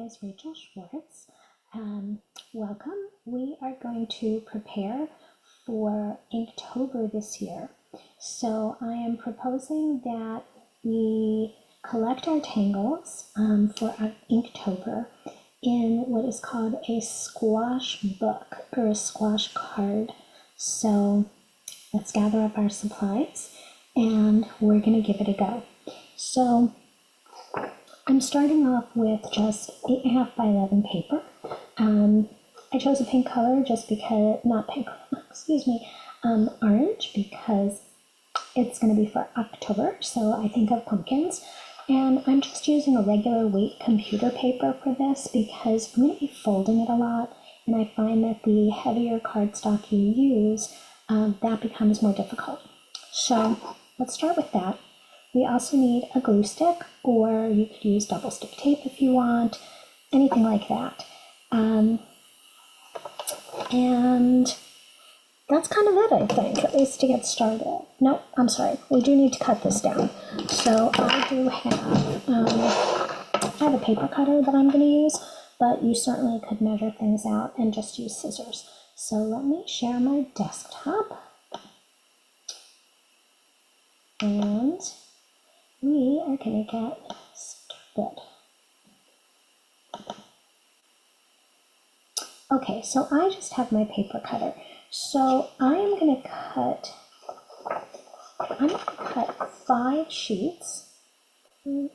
is Rachel Schwartz. Welcome. We are going to prepare for Inktober this year. So I am proposing that we collect our tangles for our Inktober in what is called a squash book or a squash card. So let's gather up our supplies and we're going to give it a go. So I'm starting off with just 8.5 by 11 paper. I chose a pink color just because, not pink, excuse me, orange, because it's going to be for October, so I think of pumpkins. And I'm just using a regular weight computer paper for this because I'm going to be folding it a lot, and I find that the heavier cardstock you use, that becomes more difficult. So let's start with that. We also need a glue stick, or you could use double stick tape if you want, anything like that. And that's kind of it, I think, at least to get started. No, I'm sorry, we do need to cut this down. So I do have, I have a paper cutter that I'm going to use, but you certainly could measure things out and just use scissors. So let me share my desktop. And we are going to get started. Okay, so I just have my paper cutter. So I'm going to cut 5 sheets. 1,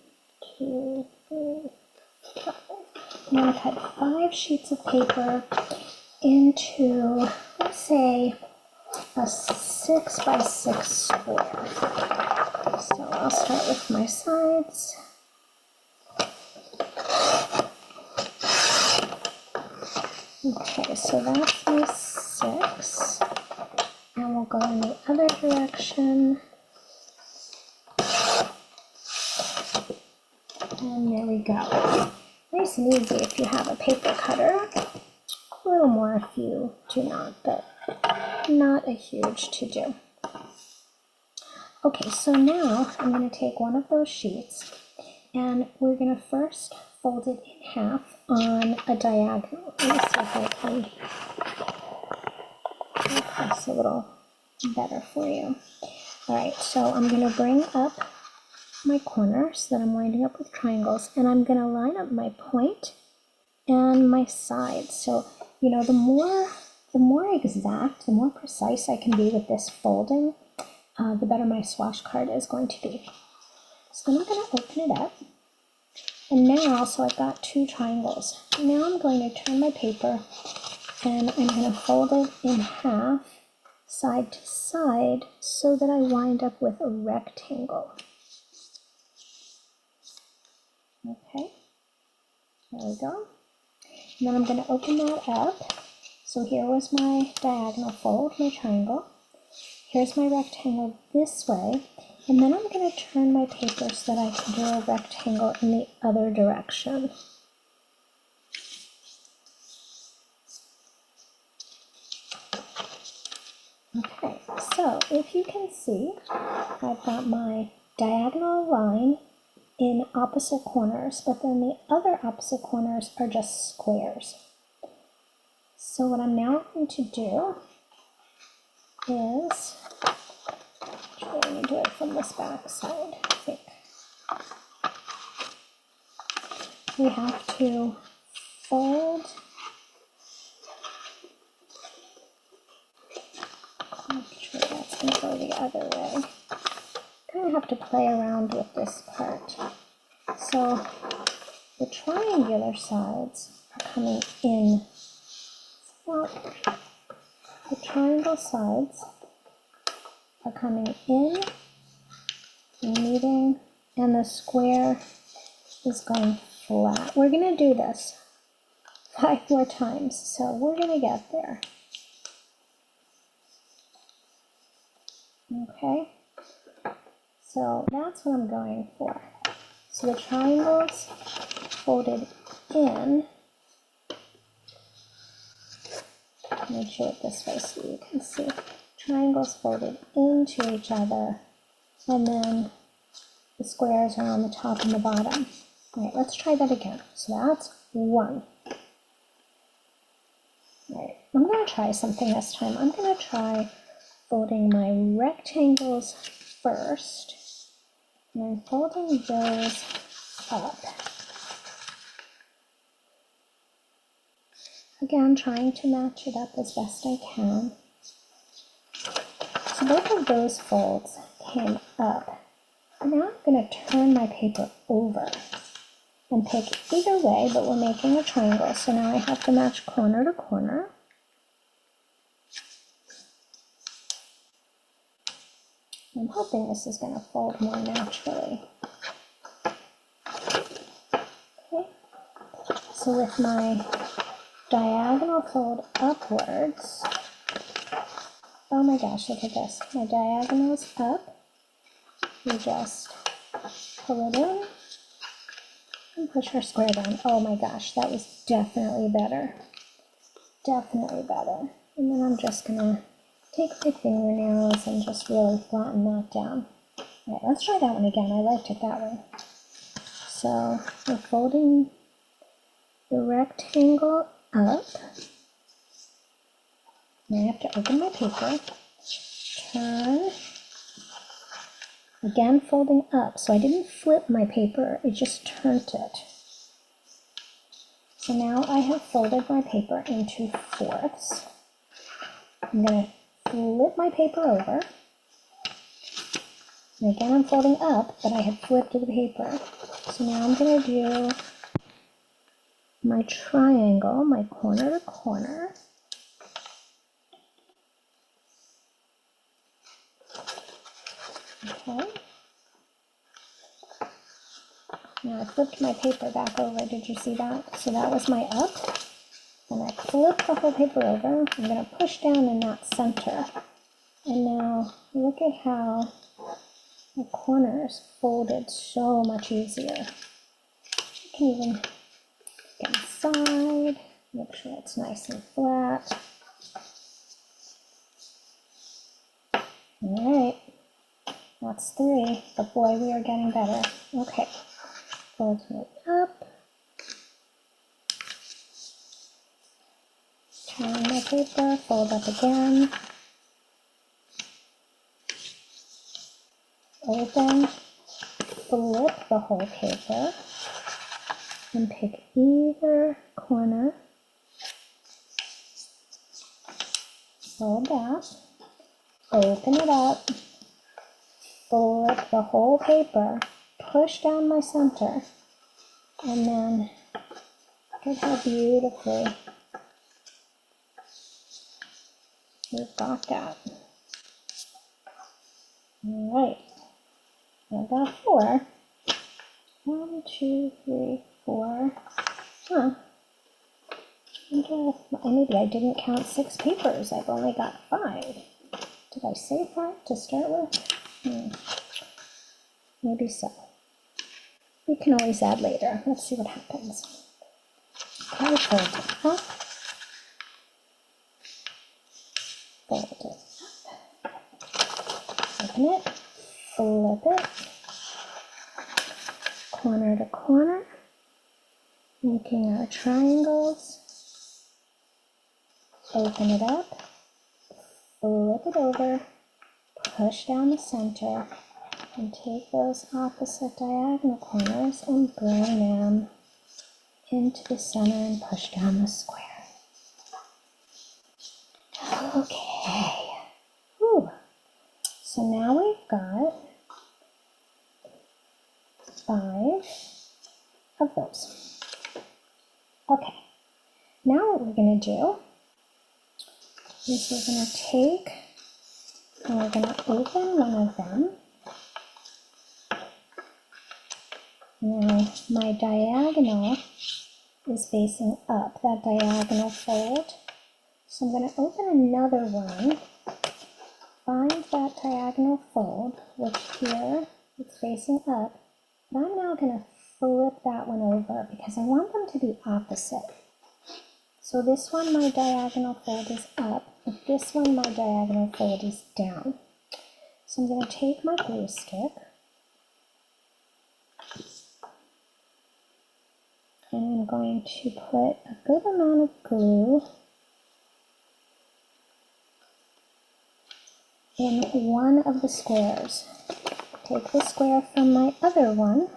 2, 3, 4. I'm going to cut 5 sheets of paper into, let's say, a 6 by 6 square. So I'll start with my sides. Okay, so that's my 6. And we'll go in the other direction. And there we go. Nice and easy if you have a paper cutter. A little more if you do not, but not a huge to-do. Okay, so now I'm going to take one of those sheets and we're going to first fold it in half on a diagonal. Let me see if I can make this a little better for you. All right, so I'm going to bring up my corners that I'm winding up with triangles, and I'm going to line up my point and my sides. So, you know, the more exact, the more precise I can be with this folding, the better my swash card is going to be. So then I'm going to open it up. And now, so I've got 2 triangles. Now I'm going to turn my paper and I'm going to fold it in half, side to side, so that I wind up with a rectangle. Okay, there we go. And then I'm going to open that up. So here was my diagonal fold, my triangle. Here's my rectangle this way. And then I'm going to turn my paper so that I can do a rectangle in the other direction. Okay, so if you can see, I've got my diagonal line in opposite corners, but then the other opposite corners are just squares. So what I'm now going to do is, I'm going to do it from this back side, I think. We have to fold, make sure that's going to go the other way. Kind of have to play around with this part. So the triangular sides are coming in. Well, the triangle sides are coming in, meeting, and the square is going flat. We're going to do this 5 more times, so we're going to get there. Okay, so that's what I'm going for. So the triangles folded in. Let me show it this way so you can see. Triangles folded into each other, and then the squares are on the top and the bottom. All right, let's try that again. So that's 1. All right, I'm going to try something this time. I'm going to try folding my rectangles first, and then folding those up. Again, trying to match it up as best I can. So both of those folds came up. And now I'm going to turn my paper over and pick either way, but we're making a triangle. So now I have to match corner to corner. I'm hoping this is going to fold more naturally. Okay. So with my diagonal fold upwards, oh my gosh, look at this. My diagonal's up. We just pull it in and push our square down. Oh my gosh, that was definitely better. Definitely better. And then I'm just gonna take my fingernails and just really flatten that down. All right, let's try that one again. I liked it that way. So we're folding the rectangle up. Now I have to open my paper, turn, again folding up. So I didn't flip my paper, I just turned it. So now I have folded my paper into 4ths. I'm going to flip my paper over. And again I'm folding up, but I had flipped the paper. So now I'm going to do my triangle, my corner to corner. Okay. Now I flipped my paper back over. Did you see that? So that was my up. And I flip the whole paper over. I'm going to push down in that center. And now look at how the corners folded so much easier. You can even get inside, make sure it's nice and flat. All right, that's 3, but boy, we are getting better. Okay, fold it up. Turn my paper, fold up again. Open, flip the whole paper, and pick either corner. Fold that, open it up, flip the whole paper, push down my center, and then look at how beautifully we've got that. All right, I've got 4. 1, 2, 3, 4. Huh. Maybe I didn't count 6 papers. I've only got 5. Did I say 5 to start with? Maybe so. We can always add later. Let's see what happens. Okay, fold it up. Fold it up. Open it. Flip it. Corner to corner. Making our triangles. Open it up. Flip it over. Push down the center. And take those opposite diagonal corners and bring them into the center and push down the square. Okay. Whew. So now we've got 5 of those. Okay. Now what we're going to do is we're going to take and we're going to open one of them. Now my diagonal is facing up, that diagonal fold. So I'm going to open another one, find that diagonal fold, which here it's facing up, but I'm now going to flip that one over because I want them to be opposite. So this one, my diagonal fold is up, but this one, my diagonal fold is down. So I'm going to take my glue stick, And I'm going to put a good amount of glue in one of the squares. Take the square from my other one,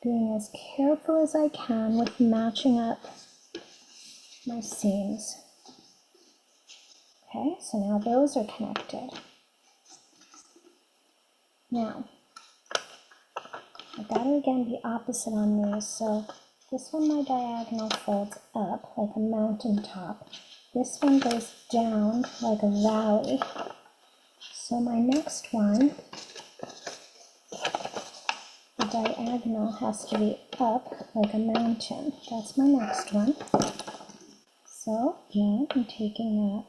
being as careful as I can with matching up my seams. Okay, so now those are connected. Now, I've got to again be opposite on these, so this one my diagonal folds up like a mountaintop. This one goes down like a valley. So my next one, the diagonal has to be up like a mountain. That's my next one. So again, I'm taking that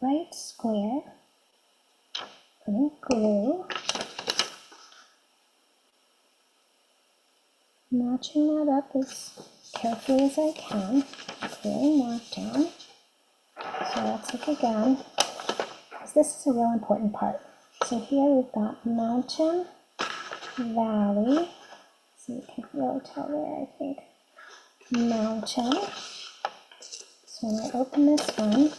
right square, putting glue, matching that up as carefully as I can, clearing that down. So let's look again, because this is a real important part. So here we've got mountain, valley, so you can really tell there, I think, mountain. So when I open this one,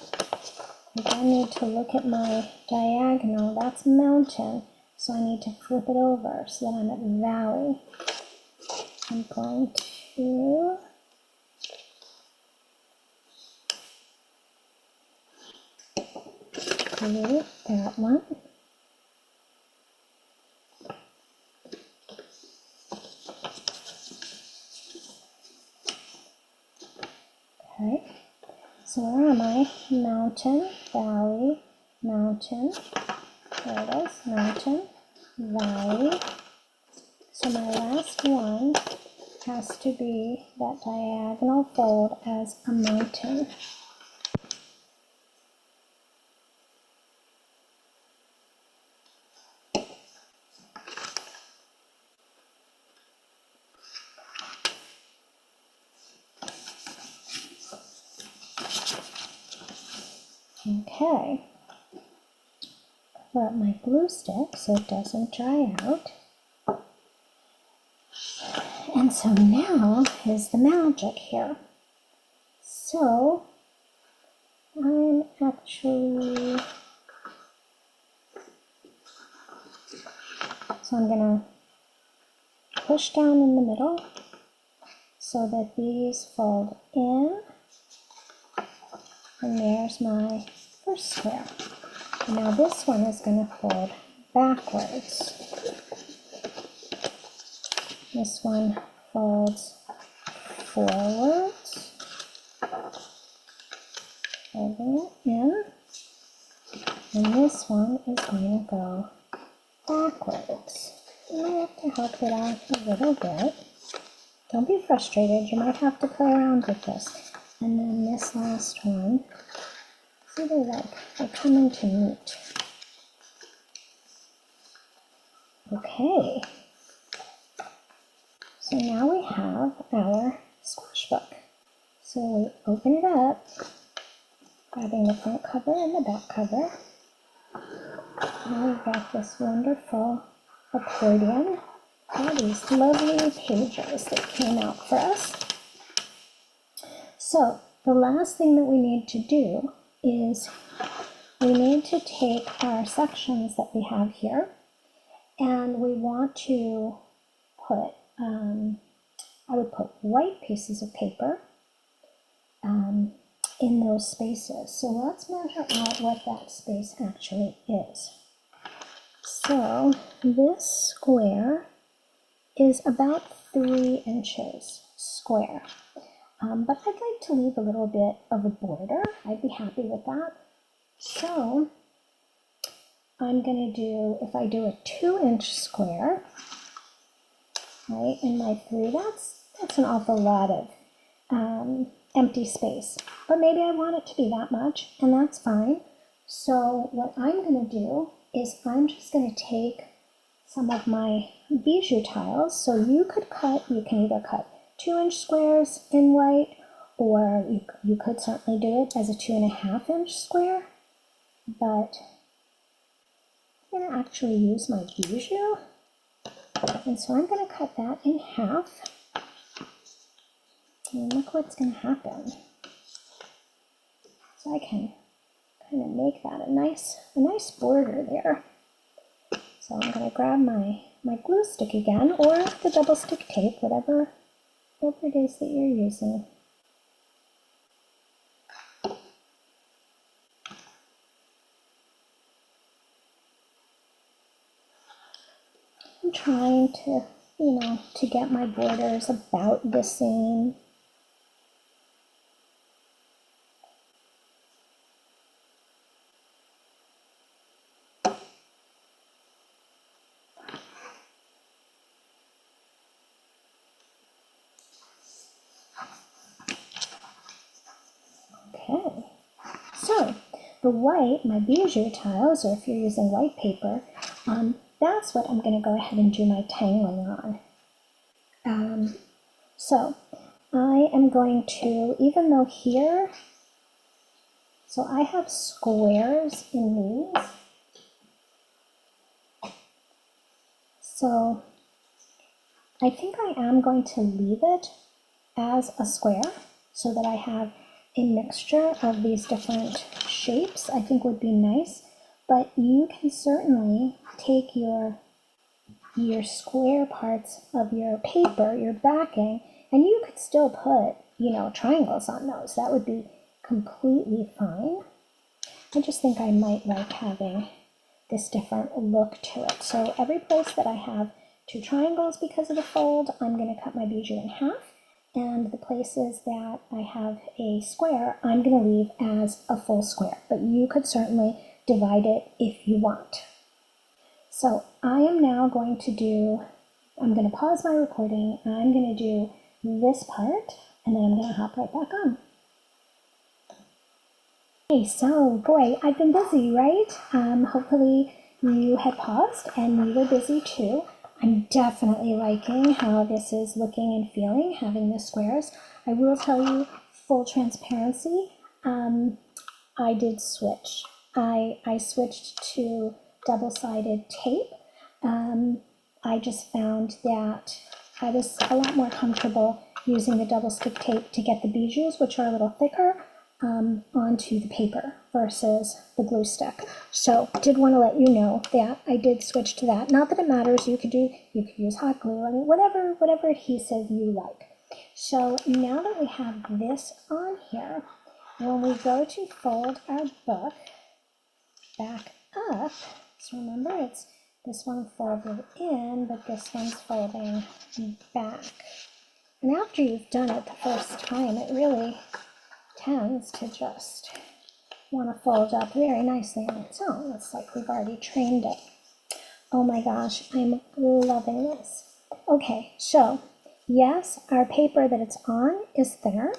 I need to look at my diagonal, that's mountain, so I need to flip it over so that I'm at valley. I'm going to glue that one. Okay, so where am I? Mountain, valley, mountain. There it is, mountain, valley. So my last one has to be that diagonal fold as a mountain. Okay, cover up my glue stick so it doesn't dry out. And so now is the magic here. So I'm actually, I'm gonna push down in the middle so that these fold in. And there's my first square. And now this one is going to fold backwards. This one folds forwards, folding it in. And this one is going to go backwards. You might have to help it out a little bit. Don't be frustrated, you might have to play around with this. And then this last one, see they're coming to meet. Okay, so now we have our squash book. So we open it up, grabbing the front cover and the back cover. Now we've got this wonderful accordion. All these lovely pages that came out for us. So the last thing that we need to do is we need to take our sections that we have here, and we want to put, I would put white pieces of paper in those spaces. So let's measure out what that space actually is. So this square is about 3 inches square. But I'd like to leave a little bit of a border. I'd be happy with that. So I'm going to do, if I do a 2-inch square, right, in my 3, that's an awful lot of empty space. But maybe I want it to be that much, and that's fine. So what I'm going to do is I'm just going to take some of my bijou tiles. So you can either cut 2-inch squares in white, or you could certainly do it as a 2.5-inch square, but I'm going to actually use my bijou And so I'm going to cut that in half. And look what's going to happen. So I can kind of make that a nice border there. So I'm going to grab my glue stick again, or the double stick tape, whatever it is that you're using. I'm trying to, to get my borders about the same. Okay, so the white, my bijou tiles, or if you're using white paper, that's what I'm going to go ahead and do my tangling on. So I am going to, even though here, so I have squares in these. So I think I am going to leave it as a square so that I have a mixture of these different shapes. I think would be nice, but you can certainly take your square parts of your paper, your backing, and you could still put, triangles on those. That would be completely fine. I just think I might like having this different look to it. So every place that I have 2 triangles because of the fold, I'm going to cut my bijou in half. And the places that I have a square, I'm going to leave as a full square. But you could certainly divide it if you want. So I am now going to I'm going to pause my recording. I'm going to do this part, and then I'm going to hop right back on. Okay, so boy, I've been busy, right? Hopefully you had paused and you were busy too. I'm definitely liking how this is looking and feeling, having the squares. I will tell you, full transparency, I did switch. I switched to double-sided tape. I just found that I was a lot more comfortable using the double stick tape to get the bijous, which are a little thicker, onto the paper versus the glue stick. So did want to let you know that I did switch to that. Not that it matters, you could use hot glue, I mean, whatever adhesive you like. So now that we have this on here, when we go to fold our book back up, so remember it's this one folded in, but this one's folding back. And after you've done it the first time, it really tends to just want to fold up very nicely on its own. It's like we've already trained it. Oh my gosh, I'm loving this. Okay, so yes, our paper that it's on is thinner,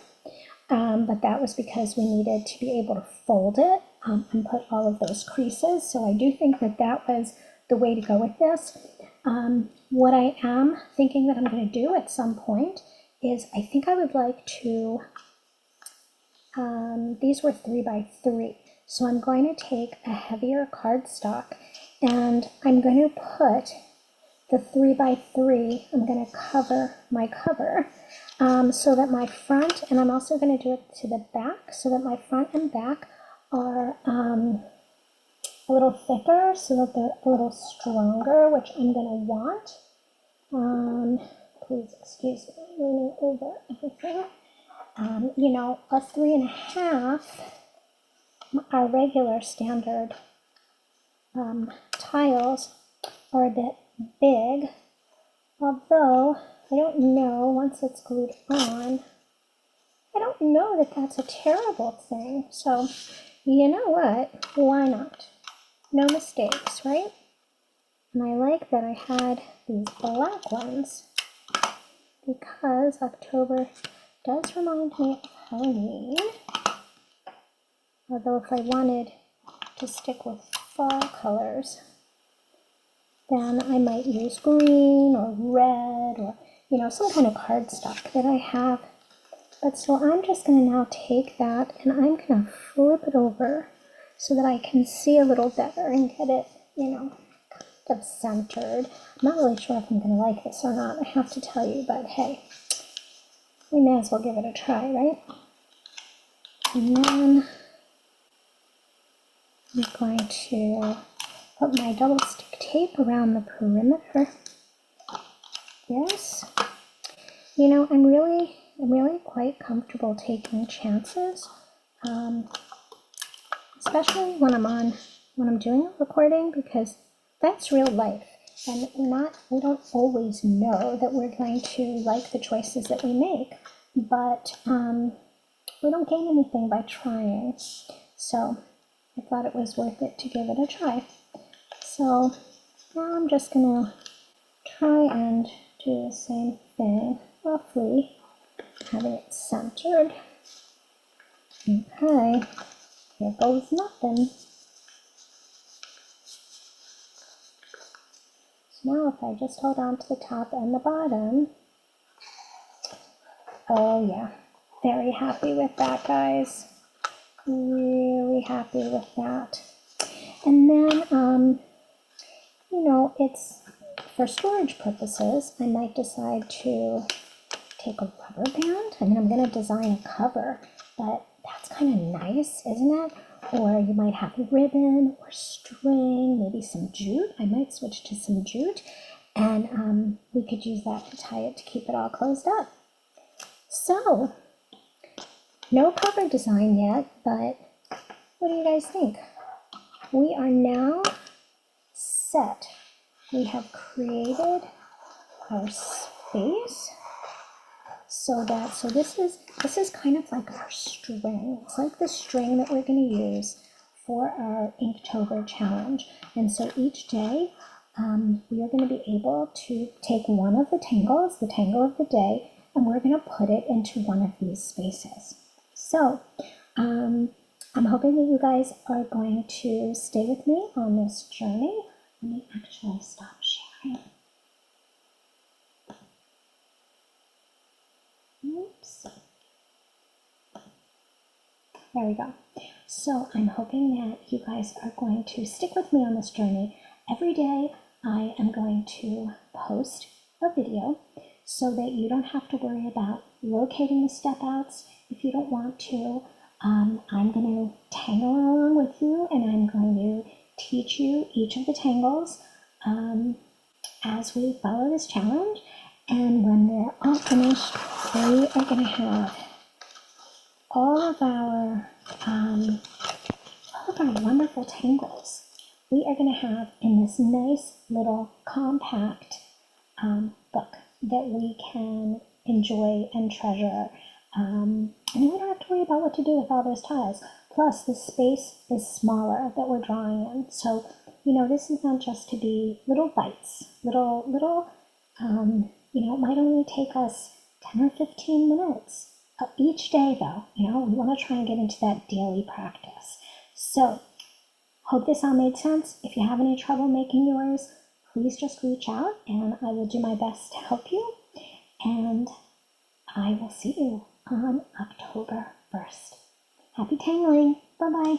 but that was because we needed to be able to fold it and put all of those creases. So I do think that that was the way to go with this. What I am thinking that I'm going to do at some point is I think I would like to, these were 3x3, so I'm going to take a heavier cardstock and I'm going to put the 3x3, I'm going to cover my cover so that my front, and I'm also going to do it to the back, so that my front and back are a little thicker, so that they're a little stronger, which I'm going to want. Please excuse me, I'm leaning over everything. You know, a 3.5, our regular standard tiles are a bit big, although I don't know, once it's glued on, I don't know that that's a terrible thing. So, you know what? Why not? No mistakes, right? And I like that I had these black ones because October does remind me of Halloween. Although if I wanted to stick with fall colors, then I might use green or red or, you know, some kind of cardstock that I have. But so I'm just going to now take that and I'm going to flip it over so that I can see a little better and get it, you know, of centered. I'm not really sure if I'm going to like this or not, I have to tell you, but hey, we may as well give it a try, right? And then I'm going to put my double stick tape around the perimeter. Yes. You know, I'm really quite comfortable taking chances, especially when I'm doing a recording, because that's real life, and we don't always know that we're going to like the choices that we make, but we don't gain anything by trying. So I thought it was worth it to give it a try. So now I'm just gonna try and do the same thing, roughly having it centered. Okay, here goes nothing. So now if I just hold on to the top and the bottom, oh yeah, very happy with that, guys. Really happy with that. And then, you know, it's for storage purposes, I might decide to take a rubber band. I mean, I'm going to design a cover, but that's kind of nice, isn't it? Or you might have ribbon or string, maybe some jute. I might switch to some jute, and we could use that to tie it to keep it all closed up. So, no cover design yet, but what do you guys think? We are now set. We have created our space so this is kind of like our string. It's like the string that we're going to use for our Inktober challenge. And so each day we are going to be able to take one of the tangles, the tangle of the day, and we're going to put it into one of these spaces. So I'm hoping that you guys are going to stay with me on this journey. Let me actually stop sharing. Oops. There we go. So I'm hoping that you guys are going to stick with me on this journey. Every day I am going to post a video so that you don't have to worry about locating the step outs if you don't want to. I'm going to tangle along with you, and I'm going to teach you each of the tangles as we follow this challenge. And when we're all finished, we are going to have all of our wonderful tangles. We are going to have in this nice little compact book that we can enjoy and treasure. And then we don't have to worry about what to do with all those tiles. Plus, the space is smaller that we're drawing in. So, you know, this is not just to be little bites, little, you know, it might only take us 10 or 15 minutes each day, though. You know, we want to try and get into that daily practice. So, hope this all made sense. If you have any trouble making yours, please just reach out and I will do my best to help you. And I will see you on October 1st. Happy tangling. Bye-bye.